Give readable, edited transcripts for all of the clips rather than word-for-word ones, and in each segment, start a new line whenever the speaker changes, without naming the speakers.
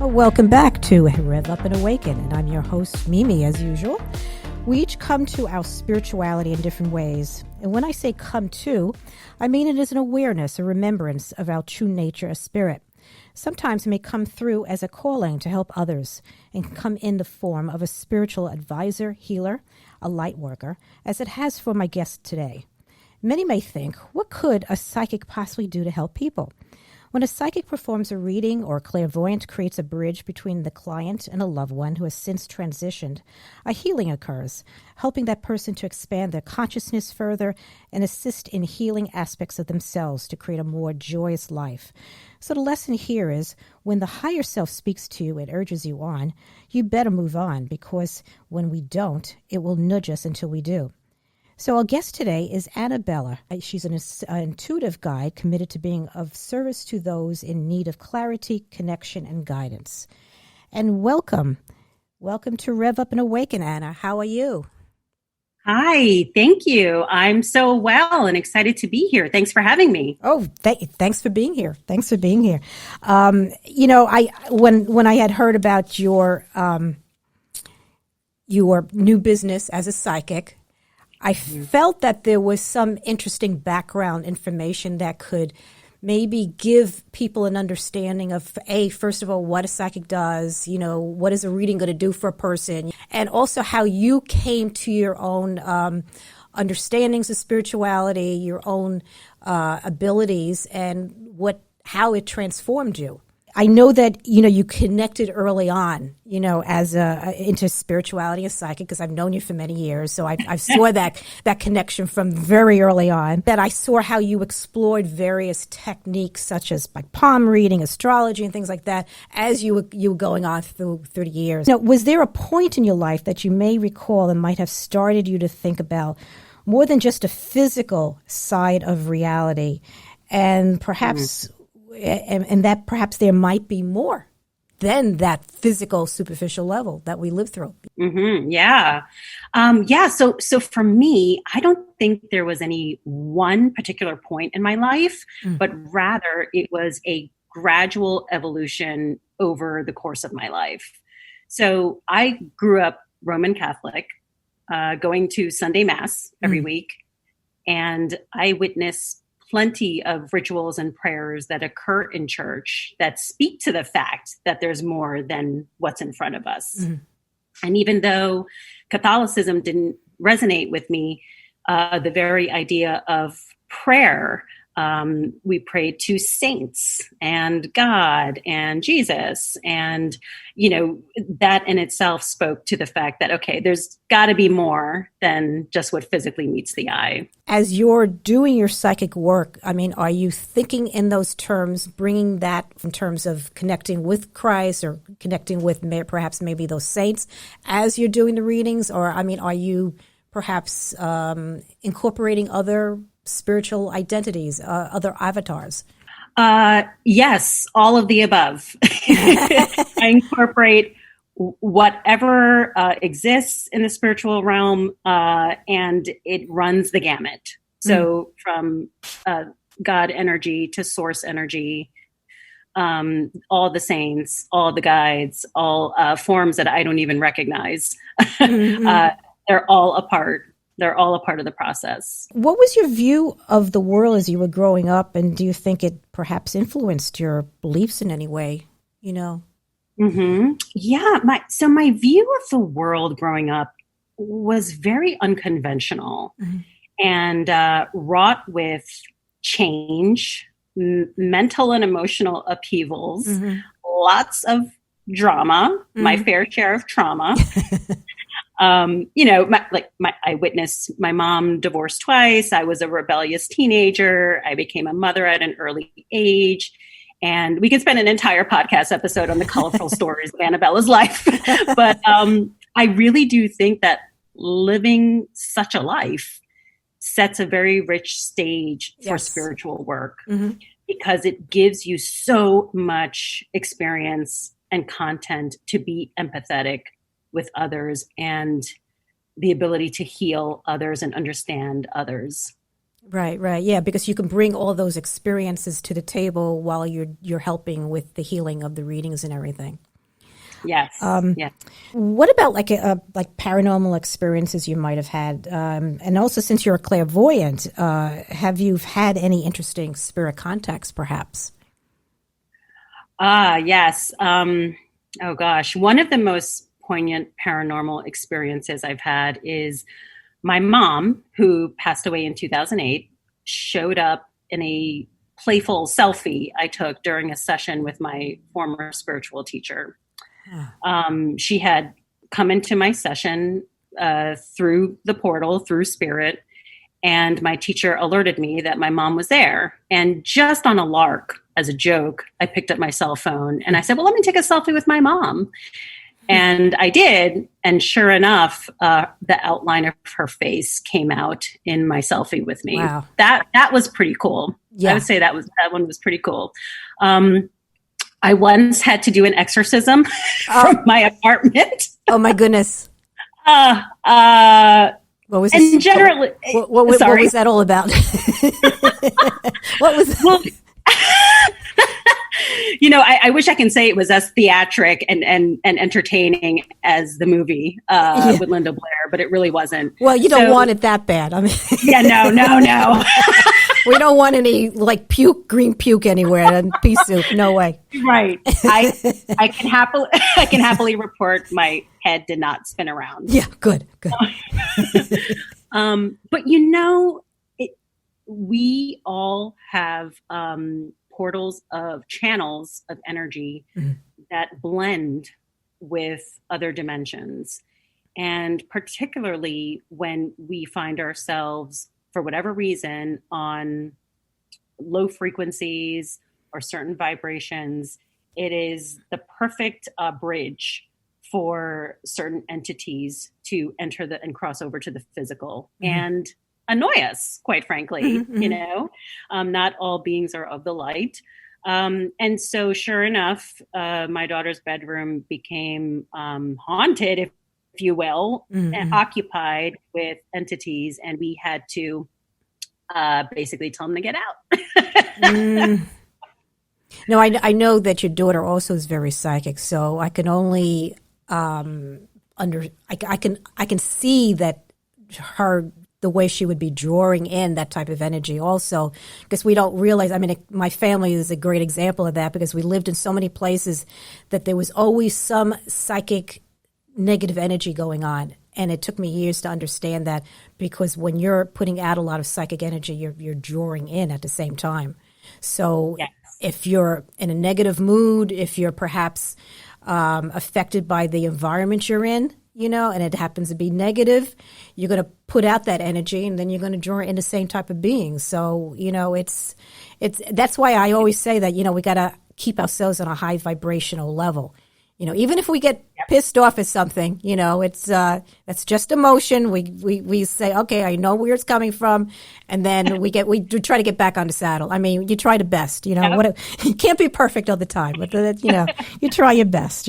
Welcome back to RevUP and Awaken, and I'm your host, Mimi, as usual. We each come to our spirituality in different ways. And when I say come to, I mean it as an awareness, a remembrance of our true nature as spirit. Sometimes it may come through as a calling to help others and can come in the form of a spiritual advisor, healer, a light worker, as it has for my guest today. Many may think, what could a psychic possibly do to help people? When a psychic performs a reading or a clairvoyant creates a bridge between the client and a loved one who has since transitioned, a healing occurs, helping that person to expand their consciousness further and assist in healing aspects of themselves to create a more joyous life. So the lesson here is, when the higher self speaks to you and urges you on, you better move on, because when we don't, it will nudge us until we do. So our guest today is Annabella. She's an intuitive guide committed to being of service to those in need of clarity, connection, and guidance. And welcome. Welcome to RevUP and Awaken, Anna. How are you?
Hi, thank you. I'm so well and excited to be here. Thanks for having me.
Oh, thanks for being here. Thanks for being here. When I had heard about your new business as a psychic, I felt that there was some interesting background information that could maybe give people an understanding of, first of all, what a psychic does, what is a reading going to do for a person, and also how you came to your own understandings of spirituality, your own abilities, and how it transformed you. I know that, you connected early on, as into spirituality and psychic, because I've known you for many years. So I saw that connection from very early on, that I saw how you explored various techniques such as like palm reading, astrology, and things like that as you were going on through the years. Now, was there a point in your life that you may recall and might have started you to think about more than just a physical side of reality, and perhaps and that perhaps there might be more than that physical, superficial level that we live through?
Mm-hmm. Yeah. So for me, I don't think there was any one particular point in my life, but rather it was a gradual evolution over the course of my life. So I grew up Roman Catholic, going to Sunday Mass every week, and I witnessed plenty of rituals and prayers that occur in church that speak to the fact that there's more than what's in front of us. And even though Catholicism didn't resonate with me, the very idea of prayer, we prayed to saints and God and Jesus. And, that in itself spoke to the fact that, okay, there's got to be more than just what physically meets the eye.
As you're doing your psychic work, are you thinking in those terms, bringing that in terms of connecting with Christ or connecting with perhaps maybe those saints as you're doing the readings? Or, are you perhaps incorporating other spiritual identities, other avatars?
Yes, all of the above. I incorporate whatever exists in the spiritual realm, and it runs the gamut. So from God energy to source energy, all the saints, all the guides, all forms that I don't even recognize. They're all a part. They're all a part of the process.
What was your view of the world as you were growing up, and do you think it perhaps influenced your beliefs in any way?
Yeah. My view of the world growing up was very unconventional and wrought with change, mental and emotional upheavals, lots of drama, my fair share of trauma. I witnessed my mom divorce twice. I was a rebellious teenager. I became a mother at an early age. And we could spend an entire podcast episode on the colorful stories of Annabella's life. But I really do think that living such a life sets a very rich stage for spiritual work, because it gives you so much experience and content to be empathetic with others and the ability to heal others and understand others.
Right. Yeah, because you can bring all those experiences to the table while you're helping with the healing of the readings and everything.
Yes. Yes.
What about like like paranormal experiences you might have had? And also, since you're a clairvoyant, have you had any interesting spirit contacts, perhaps?
Yes. Oh gosh. One of the most poignant paranormal experiences I've had is my mom, who passed away in 2008, showed up in a playful selfie I took during a session with my former spiritual teacher. She had come into my session through the portal, through spirit, and my teacher alerted me that my mom was there. And just on a lark, as a joke, I picked up my cell phone and I said, well, let me take a selfie with my mom. And I did. And sure enough, the outline of her face came out in my selfie with me.
Wow.
That was pretty cool.
Yeah.
I would say that one was pretty cool. I once had to do an exorcism from my apartment.
Oh my goodness. What was
and generally,
what was that all about? What was?
Well, I wish I can say it was as theatric and entertaining as the movie with Linda Blair, but it really wasn't.
Well, you don't want it that bad. I mean,
yeah, no.
We don't want any like green puke anywhere in pea soup. No way.
Right. I can happily report my head did not spin around.
Yeah, good.
But we all have portals of channels of energy that blend with other dimensions. And particularly when we find ourselves, for whatever reason, on low frequencies or certain vibrations, it is the perfect bridge for certain entities to enter and cross over to the physical and annoy us, quite frankly. Not all beings are of the light. And so sure enough, my daughter's bedroom became haunted, if you will, and occupied with entities. And we had to basically tell them to get out.
No, I know that your daughter also is very psychic, so I can only I can see that the way she would be drawing in that type of energy also, because we don't realize, I mean, my family is a great example of that, because we lived in so many places that there was always some psychic negative energy going on. And it took me years to understand that, because when you're putting out a lot of psychic energy, you're drawing in at the same time. So if you're in a negative mood, if you're perhaps affected by the environment you're in, and it happens to be negative, you're going to put out that energy, and then you're going to draw in the same type of beings. So, it's that's why I always say that, we got to keep ourselves on a high vibrational level. Even if we get pissed off at something, it's that's just emotion. We say, okay, I know where it's coming from, and then we try to get back on the saddle. I mean, you try the best, you can't be perfect all the time, but you try your best,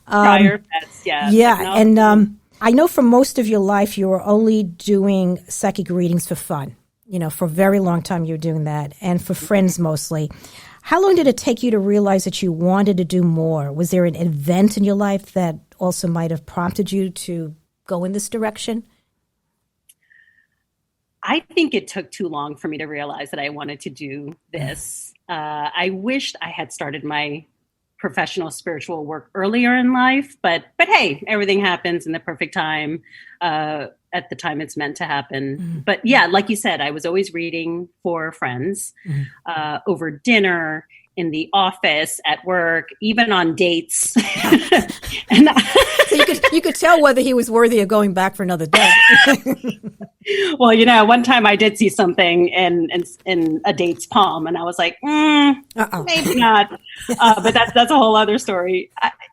Try your best, yeah.
Yeah, and I know for most of your life you were only doing psychic readings for fun. For a very long time you were doing that, and for friends mostly. How long did it take you to realize that you wanted to do more? Was there an event in your life that also might have prompted you to go in this direction?
I think it took too long for me to realize that I wanted to do this. I wished I had started my professional spiritual work earlier in life, but hey, everything happens in the perfect time, at the time it's meant to happen. But yeah, like you said, I was always reading for friends, over dinner, in the office, at work, even on dates. And
so you could tell whether he was worthy of going back for another day.
Well, one time I did see something in a date's palm, and I was like, maybe not. But that's a whole other story.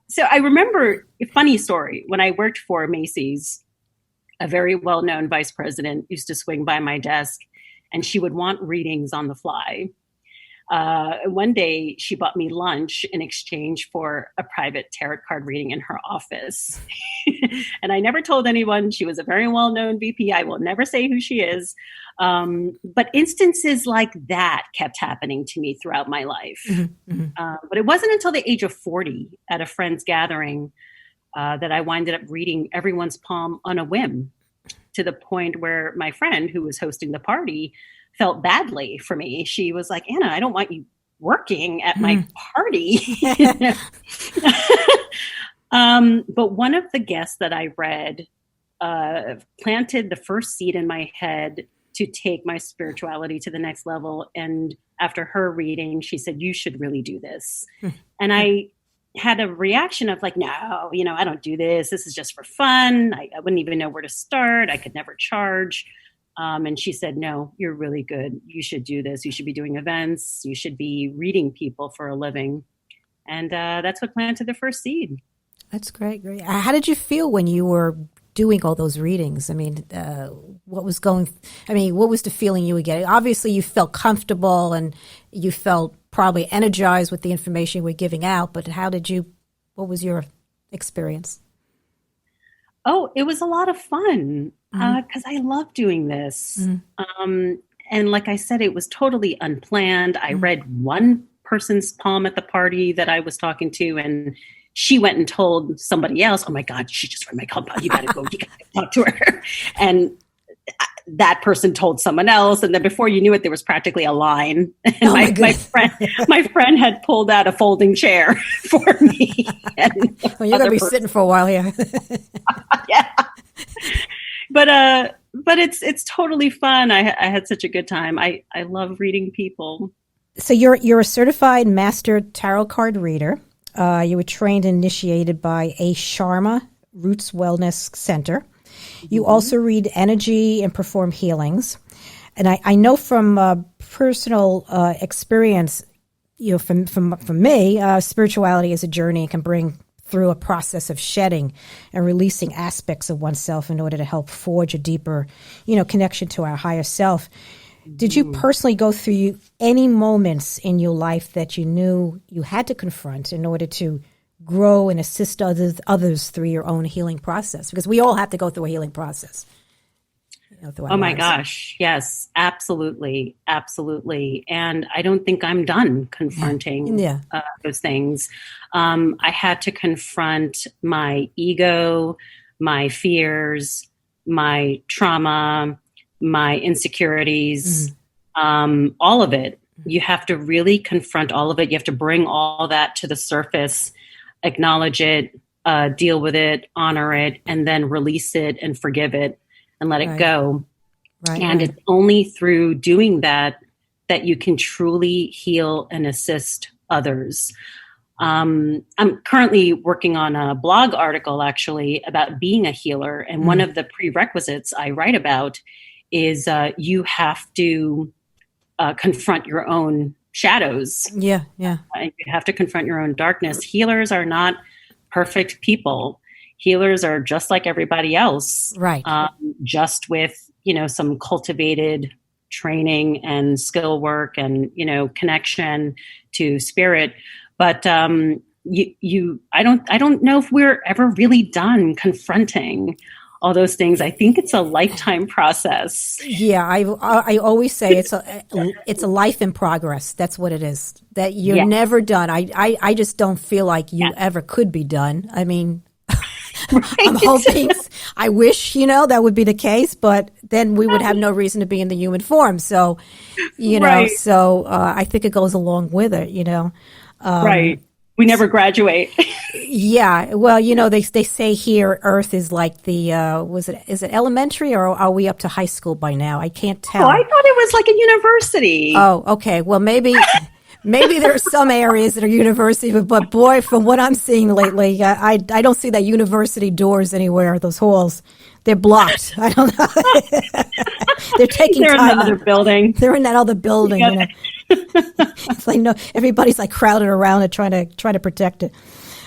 So I remember a funny story. When I worked for Macy's, a very well-known vice president used to swing by my desk, and she would want readings on the fly. One day she bought me lunch in exchange for a private tarot card reading in her office. And I never told anyone. She was a very well-known VP. I will never say who she is. But instances like that kept happening to me throughout my life.
Mm-hmm. Mm-hmm.
But it wasn't until the age of 40 at a friend's gathering that I winded up reading everyone's palm on a whim, to the point where my friend who was hosting the party felt badly for me. She was like, Anna, I don't want you working at my party. But one of the guests that I read planted the first seed in my head to take my spirituality to the next level. And after her reading, she said, you should really do this. And I had a reaction of like, no, I don't do this. This is just for fun. I wouldn't even know where to start. I could never charge. And she said, no, you're really good. You should do this. You should be doing events. You should be reading people for a living. And that's what planted the first seed.
That's great. Great. How did you feel when you were doing all those readings? I mean, what was the feeling you were getting? Obviously, you felt comfortable and you felt probably energized with the information you were giving out, but what was your experience?
Oh, it was a lot of fun because I love doing this. And like I said, it was totally unplanned. I read one person's palm at the party that I was talking to, and she went and told somebody else, oh my God, she just read my palm. You got to go, you got to talk to her. And that person told someone else. And then before you knew it, there was practically a line. And my friend had pulled out a folding chair for me.
Well, you're going to be sitting for a while here.
Yeah. But it's totally fun. I had such a good time. I love reading people.
So you're a certified master tarot card reader. You were trained and initiated by A. Sharma Roots Wellness Center. You also read energy and perform healings. And I know from personal experience, from me, spirituality is a journey and can bring through a process of shedding and releasing aspects of oneself in order to help forge a deeper, connection to our higher self. Did you personally go through any moments in your life that you knew you had to confront in order to grow and assist others through your own healing process? Because we all have to go through a healing process.
Oh my gosh. Yes, absolutely. Absolutely. And I don't think I'm done confronting those things. I had to confront my ego, my fears, my trauma, my insecurities, all of it. You have to really confront all of it. You have to bring all that to the surface, acknowledge it, deal with it, honor it, and then release it and forgive it and let it go. It's only through doing that you can truly heal and assist others. I'm currently working on a blog article actually about being a healer. And one of the prerequisites I write about is you have to confront your own shadows.
Yeah.
You have to confront your own darkness. Healers are not perfect people. Healers are just like everybody else.
Right.
Just with, some cultivated training and skill work and, connection to spirit. But I don't know if we're ever really done confronting all those things. I think it's a lifetime process.
Yeah, I always say it's a life in progress. That's what it is. That you're never done. I just don't feel like you ever could be done. I mean, I'm hoping, I wish, that would be the case, but then we would have no reason to be in the human form. So, I think it goes along with it,
Right. We never graduate.
Yeah. Well, they say here Earth is like the, is it elementary or are we up to high school by now? I can't tell.
Oh, I thought it was like a university.
Oh, okay. Well, maybe there are some areas that are university, but boy, from what I'm seeing lately, I don't see that university doors anywhere, those halls. They're blocked. I don't know. They're taking
time. They're in the other building.
They're in that other building, It's like everybody's like crowded around it, trying to protect it.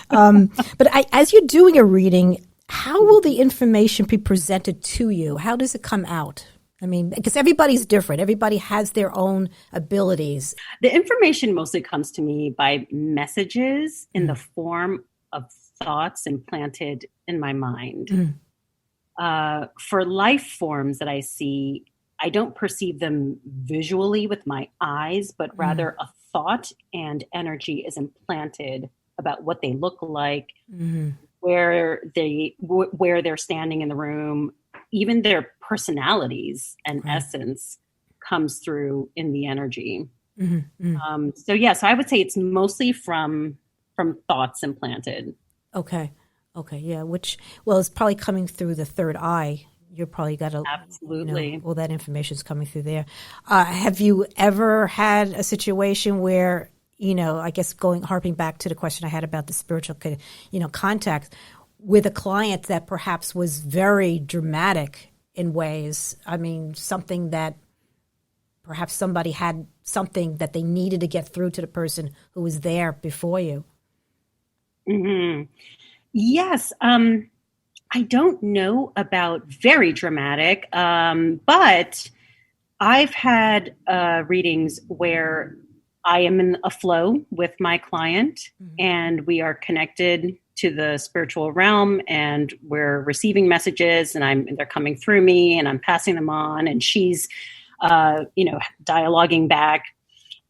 But as you're doing a reading, how will the information be presented to you? How does it come out? I mean, because everybody's different. Everybody has their own abilities.
The information mostly comes to me by messages in the form of thoughts implanted in my mind. For life forms that I see, I don't perceive them visually with my eyes, but rather a thought and energy is implanted about what they look like, where they're standing in the room, even their personalities and essence comes through in the energy. So I would say it's mostly from thoughts implanted.
Okay. Yeah. It's probably coming through the third eye. You're probably got
absolutely
all that information is coming through there. Have you ever had a situation where, I guess harping back to the question I had about the spiritual, contact with a client that perhaps was very dramatic in ways? I mean, something that perhaps somebody had something that they needed to get through to the person who was there before you.
Yes. I don't know about very dramatic, but I've had readings where I am in a flow with my client and we are connected to the spiritual realm and we're receiving messages and they're coming through me and I'm passing them on and she's, dialoguing back.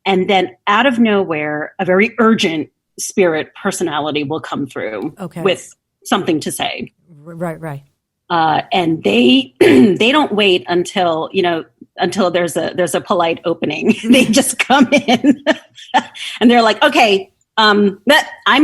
And then out of nowhere, a very urgent spirit personality will come through with something to say.
Right.
And they they don't wait until there's a polite opening. They just come in and they're like, okay, I'm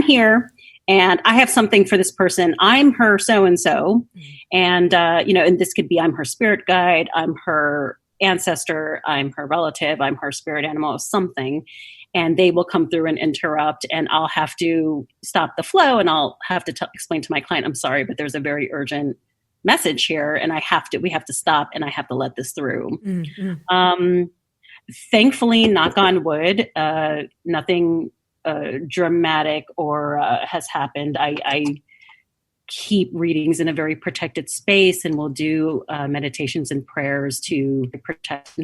here and I have something for this person. I'm her so-and-so. And, and this could be, I'm her spirit guide. I'm her ancestor. I'm her relative. I'm her spirit animal, something. And they will come through and interrupt and I'll have to stop the flow and I'll have to explain to my client, I'm sorry, but there's a very urgent message here and we have to stop and I have to let this through. Thankfully, knock on wood, nothing dramatic or has happened. I keep readings in a very protected space and will do meditations and prayers to protect.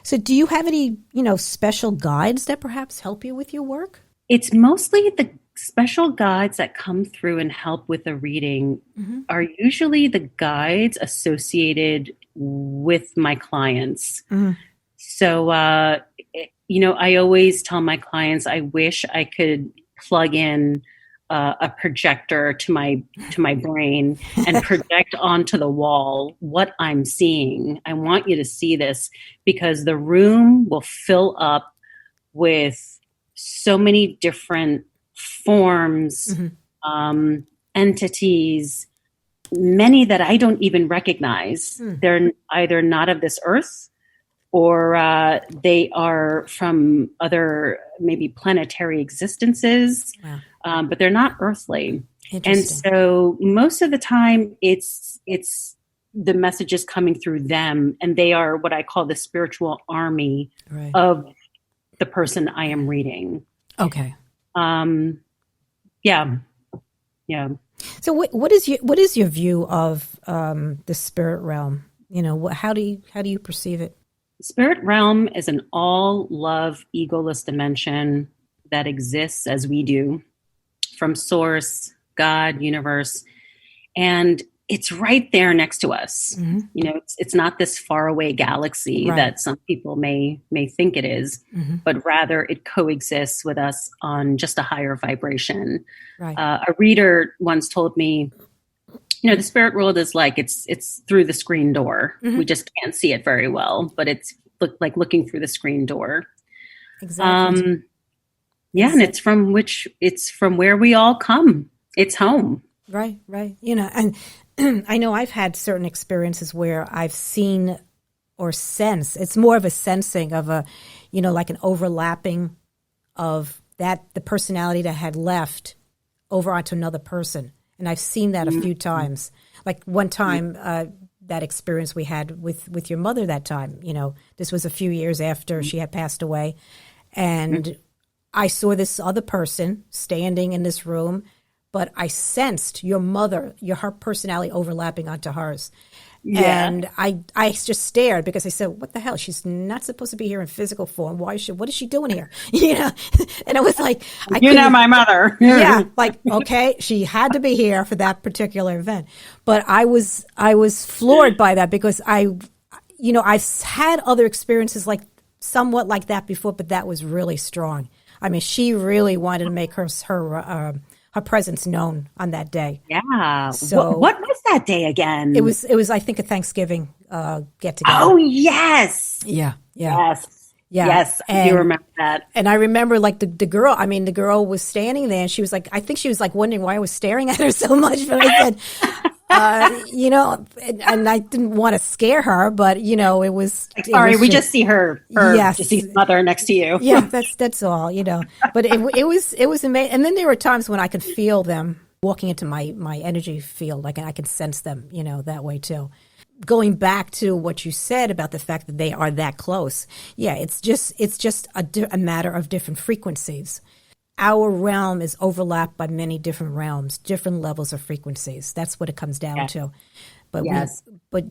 So do you have any, special guides that perhaps help you with your work?
It's mostly the special guides that come through and help with the reading are usually the guides associated with my clients. So, I always tell my clients, I wish I could plug in a projector to my brain and project onto the wall what I'm seeing. I want you to see this because the room will fill up with so many different forms, entities, many that I don't even recognize. They're either not of this earth or they are from other maybe planetary existences.
Wow.
But they're not earthly. And so most of the time it's the messages coming through them and they are what I call the spiritual army of the person I am reading.
Okay.
Yeah.
So what is your view of the spirit realm? How do you perceive it?
The spirit realm is an all love, egoless dimension that exists as we do. From source, God, universe, and it's right there next to us. It's not this faraway galaxy that some people may think it is, but rather it coexists with us on just a higher vibration. A reader once told me, the spirit world is like it's through the screen door. We just can't see it very well, but it's like looking through the screen door.
Exactly.
Yeah, and it's from where we all come. It's home.
Right. And I know I've had certain experiences where I've seen or sense. It's more of a sensing of like an overlapping of the personality that had left over onto another person. And I've seen that a few times. Like one time, that experience we had with your mother that time, this was a few years after she had passed away. And I saw this other person standing in this room, but I sensed your mother, her personality overlapping onto hers.
Yeah.
And I just stared because I said, what the hell? She's not supposed to be here in physical form. What is she doing here? And it was like, I
You know
couldn't,
my mother.
yeah, like, okay, she had to be here for that particular event. But I was floored by that because I've had other experiences like somewhat like that before, but that was really strong. I mean, she really wanted to make her presence known on that day.
Yeah.
So
What was that day again?
it was I think a Thanksgiving get together.
Oh, yes.
Yeah.
Yes.
Yeah.
Yes. I do remember that.
And I remember like the girl, I mean, the girl was standing there and she was like, I think she was like wondering why I was staring at her so much. But I said, and I didn't want to scare her, but it was.
Sorry, we just see her
yes.
deceased mother next to you.
Yeah, that's all, But it was amazing. And then there were times when I could feel them walking into my energy field, like, and I can sense them, that way too. Going back to what you said about the fact that they are that close. Yeah, it's just a matter of different frequencies. Our realm is overlapped by many different realms, different levels of frequencies. That's what it comes down to. But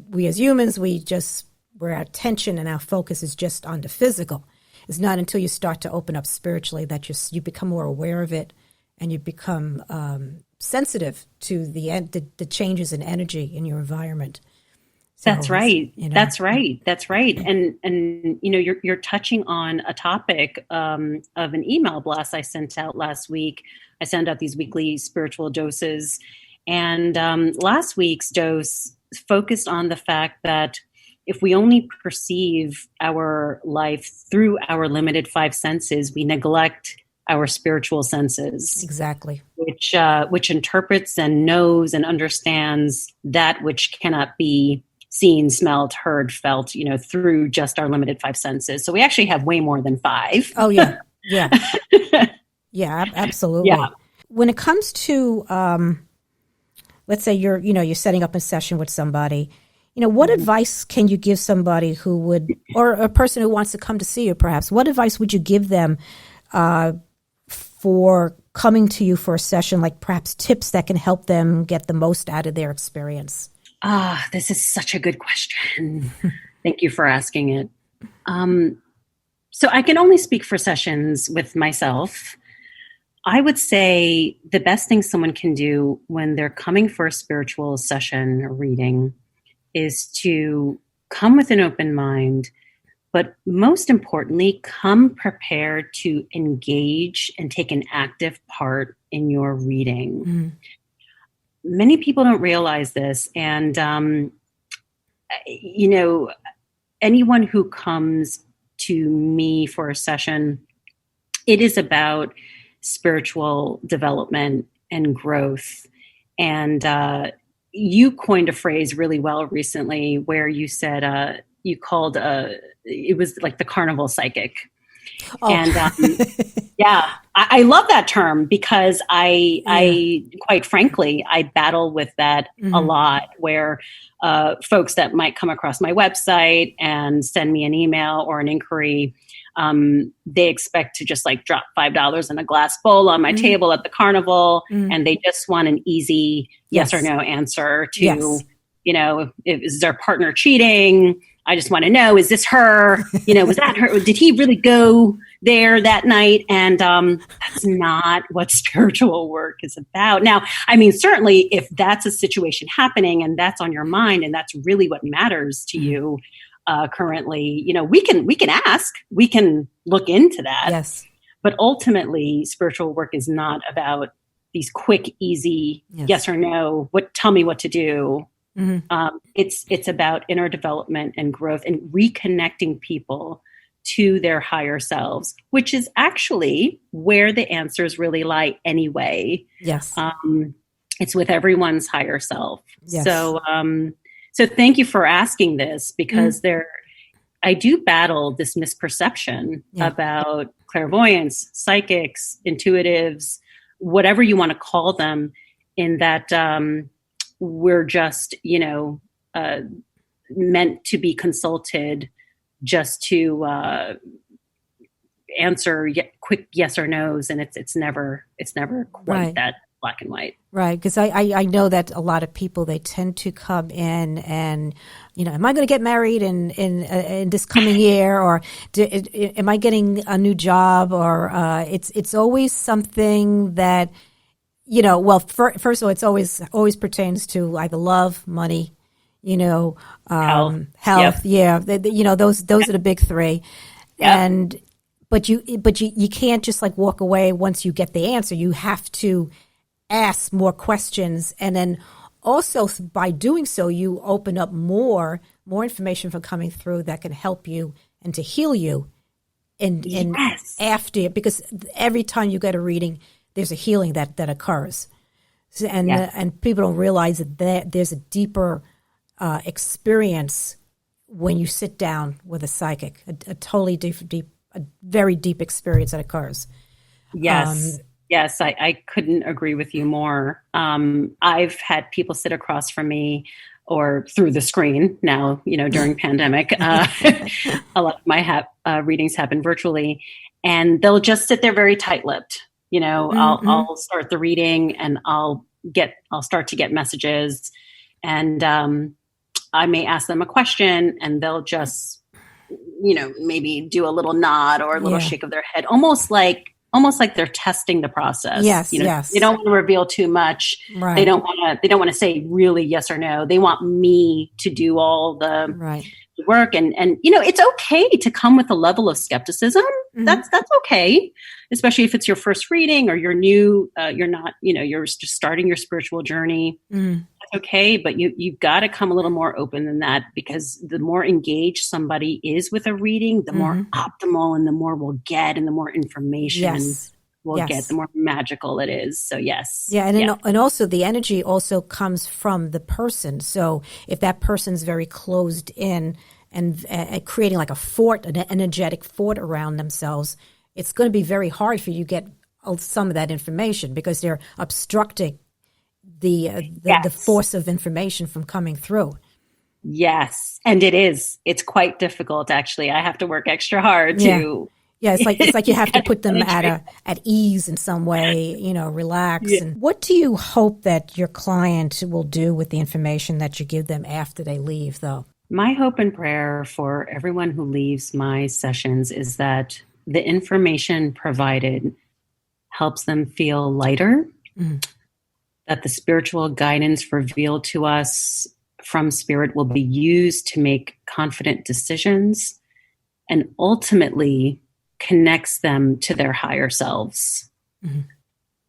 we as humans, where our attention and our focus is just on the physical. It's not until you start to open up spiritually that you become more aware of it, and you become sensitive to the changes in energy in your environment. So,
That's right. That's right. That's right. And you're touching on a topic of an email blast I sent out last week. I send out these weekly spiritual doses, and last week's dose focused on the fact that if we only perceive our life through our limited five senses, we neglect our spiritual senses.
Exactly.
Which interprets and knows and understands that which cannot be seen, smelled, heard, felt, through just our limited five senses. So we actually have way more than five.
Oh, yeah. Yeah. Yeah, absolutely.
Yeah.
When it comes to, let's say you're setting up a session with somebody, what advice can you give somebody who would, or a person who wants to come to see you perhaps, what advice would you give them for coming to you for a session, like perhaps tips that can help them get the most out of their experience?
This is such a good question. Thank you for asking it. So I can only speak for sessions with myself. I would say the best thing someone can do when they're coming for a spiritual session or reading is to come with an open mind, but most importantly, come prepared to engage and take an active part in your reading. Mm. Many people don't realize this. And, anyone who comes to me for a session, it is about spiritual development and growth. And you coined a phrase really well recently where you said, you called, it was like the carnival psychic. Oh. And yeah, I love that term because I quite frankly, I battle with that a lot, where folks that might come across my website and send me an email or an inquiry, they expect to just like drop $5 in a glass bowl on my table at the carnival, and they just want an easy yes or no answer to, is their partner cheating? I just want to know, is this her? Was that her? Did he really go there that night? And that's not what spiritual work is about. Now, I mean, certainly if that's a situation happening and that's on your mind and that's really what matters to you currently, we can ask, we can look into that.
Yes.
But ultimately, spiritual work is not about these quick, easy yes or no. Tell me what to do. Mm-hmm. It's about inner development and growth and reconnecting people to their higher selves, which is actually where the answers really lie anyway.
Yes.
It's with everyone's higher self.
Yes.
So thank you for asking this, because I do battle this misperception about clairvoyance, psychics, intuitives, whatever you want to call them, in that we're just, meant to be consulted just to answer quick yes or no's, and it's never quite that black and white.
Right, because I know that a lot of people, they tend to come in and, am I going to get married in this coming year, or am I getting a new job, or it's always something that, first of all, it's always pertains to either love, money, health.
Yep.
Yeah, those are the big three,
Yep.
But you can't just like walk away once you get the answer. You have to ask more questions, and then also by doing so, you open up more information for coming through that can help you and to heal you. And after, because every time you get a reading, there's a healing that occurs, and people don't realize that there's a deeper experience when you sit down with a psychic, a totally deep, a very deep experience that occurs.
Yes. Yes, I couldn't agree with you more. I've had people sit across from me or through the screen now, during pandemic. A lot of my readings happen virtually, and they'll just sit there very tight-lipped. I'll start the reading and I'll start to get messages, and I may ask them a question and they'll just, maybe do a little nod or a little shake of their head, almost like they're testing the process.
Yes.
They don't want to reveal too much.
Right.
They don't want to say really yes or no. They want me to do all the work. And it's okay to come with a level of skepticism. Mm-hmm. That's okay, especially if it's your first reading or you're new. You're not, you're just starting your spiritual journey. Mm-hmm. That's okay, but you've got to come a little more open than that, because the more engaged somebody is with a reading, the more optimal and the more we'll get, and the more information we'll get, the more magical it is. So yes.
Yeah. And also the energy also comes from the person. So if that person's very closed in and creating like a fort, an energetic fort around themselves, it's going to be very hard for you to get some of that information, because they're obstructing the force of information from coming through.
Yes. And it's quite difficult, actually. I have to work extra hard to.
Yeah, it's like you have to put them at ease in some way, relax. Yeah. And what do you hope that your client will do with the information that you give them after they leave, though?
My hope and prayer for everyone who leaves my sessions is that the information provided helps them feel lighter, that the spiritual guidance revealed to us from Spirit will be used to make confident decisions, and ultimately connects them to their higher selves,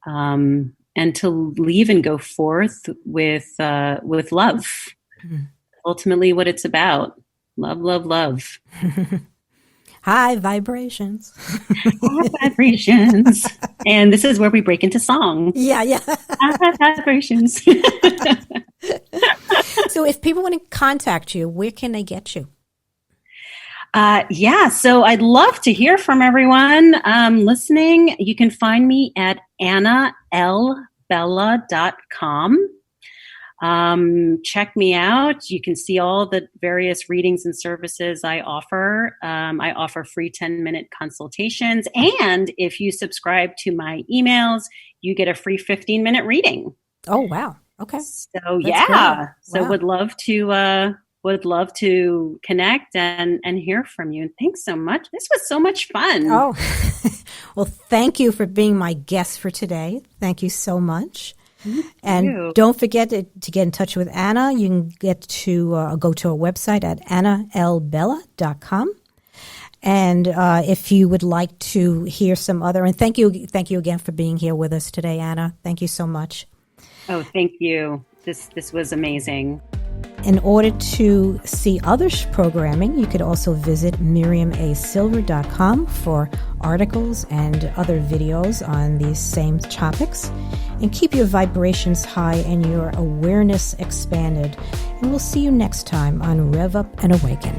and to leave and go forth with love. Ultimately, what it's about: love, love, love.
High vibrations.
High vibrations. And this is where we break into song.
Yeah.
High vibrations.
So, if people want to contact you, where can they get you?
So I'd love to hear from everyone listening. You can find me at annalbella.com. Check me out. You can see all the various readings and services I offer. I offer free 10-minute consultations. And if you subscribe to my emails, you get a free 15-minute reading.
Oh, wow. Okay.
So, So would love to connect and hear from you. And thanks so much. This was so much fun.
Oh, well, thank you for being my guest for today. Thank you so much. And don't forget to get in touch with Anna. You can get to go to our website at annalbella.com. And if you would like to hear some other, and thank you again for being here with us today, Anna. Thank you so much.
Oh, thank you. This was amazing.
In order to see other programming, you could also visit miriamasilver.com for articles and other videos on these same topics. And keep your vibrations high and your awareness expanded. And we'll see you next time on RevUP and Awaken.